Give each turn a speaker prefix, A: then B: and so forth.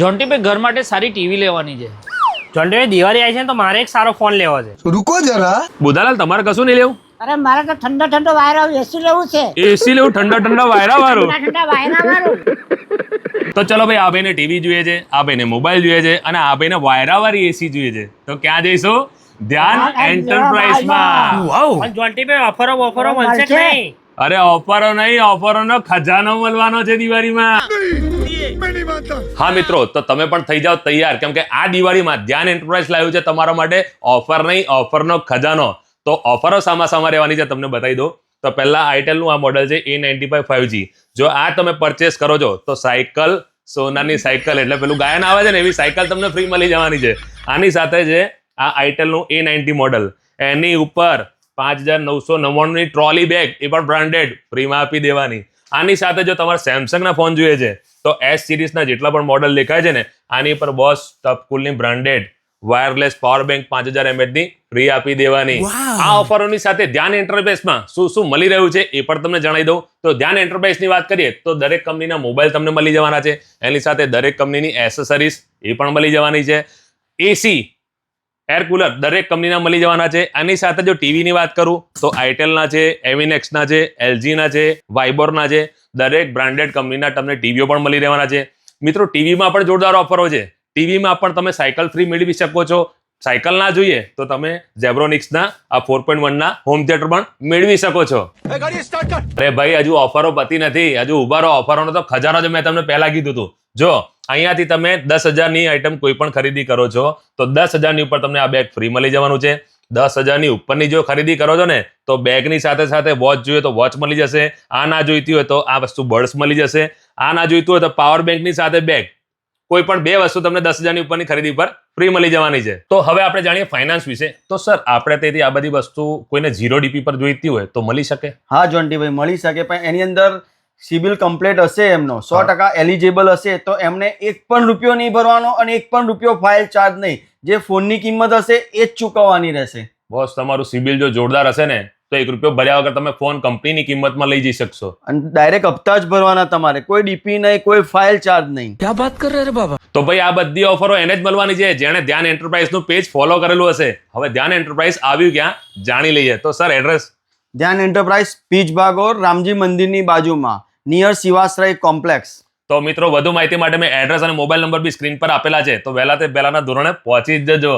A: જોન્ટીભાઈ ઘર માટે સારી ટીવી લેવાની છે.
B: જોન્ટીભાઈ દિવાળી આવી છે ને તો મારે એક સારો ફોન લેવો છે.
C: रुको जरा
D: બુધાલાલ તમારે કશું નહીં લેવું?
E: અરે મારે તો ઠંડો ઠંડો વાયરો એસી લેવું છે.
D: એસી લેવું, ઠંડા વાયરા વાળું?
E: ઠંડા વાયરા વાળું.
D: તો ચલો ભાઈ, આ ભાઈને ટીવી જોઈએ છે, આ ભાઈને મોબાઈલ જોઈએ છે અને આ ભાઈને વાયરા વાળી એસી જોઈએ છે. તો ક્યાં જઈશું? ધ્યાન એન્ટરપ્રાઇઝમાં.
B: પણ જોન્ટીભાઈ ઓફરો મળશે કે નહીં?
D: અરે ઓફરો નહીં, ઓફરોનો ખજાનો મળવાનો છે દિવાળીમાં. હા મિત્રો, તો તમે પણ થઈ જાઓ તૈયાર, કેમ કે આ દિવાળીમાં ધ્યાન એન્ટરપ્રાઇઝ લાવ્યું છે તમારા માટે ઓફર નહીં, ઓફરનો ખજાનો. તો ઓફરો સામા રહેવાની છે તમને બતાવી દો. તો પહેલા આઈટેલનું આ મોડેલ છે A95 5G. જો આ તમે પરચેસ કરો છો તો સાયકલ, સોનાની સાયકલ એટલે પેલું ગાયન આવે છે ને એવી સાયકલ તમને ફ્રી મળી જવાની છે. આની સાથે છે આ આઈટેલનું A90 મોડેલ, એની ઉપર 5,999 ની ટ્રોલી બેગ, એ પણ બ્રાન્ડેડ, ફ્રીમાં આપી દેવાની. આની સાથે જો તમારે સેમસંગના ફોન જોઈએ છે તો S સિરીઝના જેટલા પણ મોડેલ દેખાય છે ને આની પર બોસ ટપકુલની branded wireless power bank 5000 mAh ની ફ્રી આપી દેવાની. આ ઓફરોની સાથે ધ્યાન એન્ટરપ્રાઇઝમાં શું મળી રહ્યું છે એ પણ તમને જણાવી દઉં. તો ધ્યાન એન્ટરપ્રાઇઝની વાત કરીએ તો દરેક કંપનીના મોબાઈલ તમને મળી જવાના છે, એની સાથે દરેક કંપનીની એસેસરીઝ એ પણ મળી જવાની છે. એસી, એર કુલર દરેક કંપનીના મળી જવાના છે. આની સાથે જો ટીવીની વાત કરું તો આઈટેલના છે, એવિનેક્સના છે, એલજીના છે, વાઇબોરના છે, દરેક બ્રાન્ડેડ કંપનીના તમને ટીવીઓ પણ મળી રહેવાના છે. મિત્રો ટીવીમાં પણ જોરદાર ઓફરો છે. ટીવીમાં પણ તમે સાયકલ ફ્રી મેળવી શકો છો. સાયકલ ના જોઈએ તો તમે ઝેબ્રોનિક્સના આ 4.1 ના હોમ થિયેટર પણ મેળવી શકો છો. અરે ભાઈ, હજુ ઓફરો પતી નથી, હજુ ઉભા રહો. ઓફરોનો તો ખજાનો જ મેં તમને પહેલા કીધું હતું. જો અહીંયાથી તમે 10,000ની આઈટમ કોઈ પણ ખરીદી કરો છો તો 10,000ની ઉપર તમને આ બેગ ફ્રી મળી જવાનું છે. 10,000ની ઉપરની જો ખરીદી કરો છો ને તો બેગની સાથે સાથે વોચ જોઈએ તો વોચ મળી જશે. આ ના જોઈતી હોય તો આ વસ્તુ બર્ડ્સ મળી જશે. આ ના જોઈતું હોય તો પાવર બેંકની સાથે બેગ, કોઈ પણ બે વસ્તુ તમને 10,000ની ઉપરની ખરીદી પર ફ્રી મળી જવાની છે. તો હવે આપણે જાણીએ ફાઇનાન્સ વિશે. તો સર, આપણે તેથી આ બધી વસ્તુ કોઈને 0 DP પર જોઈતી હોય તો મળી શકે?
F: હા જોન્ટીભાઈ, મળી શકે, પણ એની અંદર સિબિલ કમ્પ્લીટ હશે, એમનો 100% એલિજિબલ હશે તો એમને એક પણ રૂપિયો નહીં ભરવાનો અને એક પણ રૂપિયો ફાઇલ ચાર્જ નહીં. જે ફોનની કિંમત હશે એ જ ચૂકવવાની રહેશે.
D: બોસ, તમારું સિબિલ જો જોરદાર હશે ને તો 1 રૂપિયો ભર્યા વગર તમે ફોન કંપનીની કિંમતમાં લઈ જઈ શકશો.
F: અને ડાયરેક્ટ હપ્તા જ ભરવાના તમારે, કોઈ ડીપી નહીં, કોઈ ફાઇલ ચાર્જ નહીં.
D: તો ભાઈ, આ બધી ઓફરો એને જ મળવાની છે જેણે ધ્યાન એન્ટરપ્રાઇઝનું પેજ ફોલો કરેલું હશે. હવે ધ્યાન એન્ટરપ્રાઇઝ આવ્યું ક્યાં જાણી લઈએ. તો સર, એડ્રેસ?
F: ધ્યાન એન્ટરપ્રાઇઝ, પીચ ભાગોર, રામજી મંદિરની બાજુમાં, નિયર શિવાશ્રય કોમ્પ્લેક્સ.
D: તો મિત્રો, વધુ માહિતી માટે મેં એડ્રેસ અને મોબાઈલ નંબર બી સ્ક્રીન પર આપેલા છે. તો વહેલા તે પહેલાના ધોરણે પહોંચી જ જજો.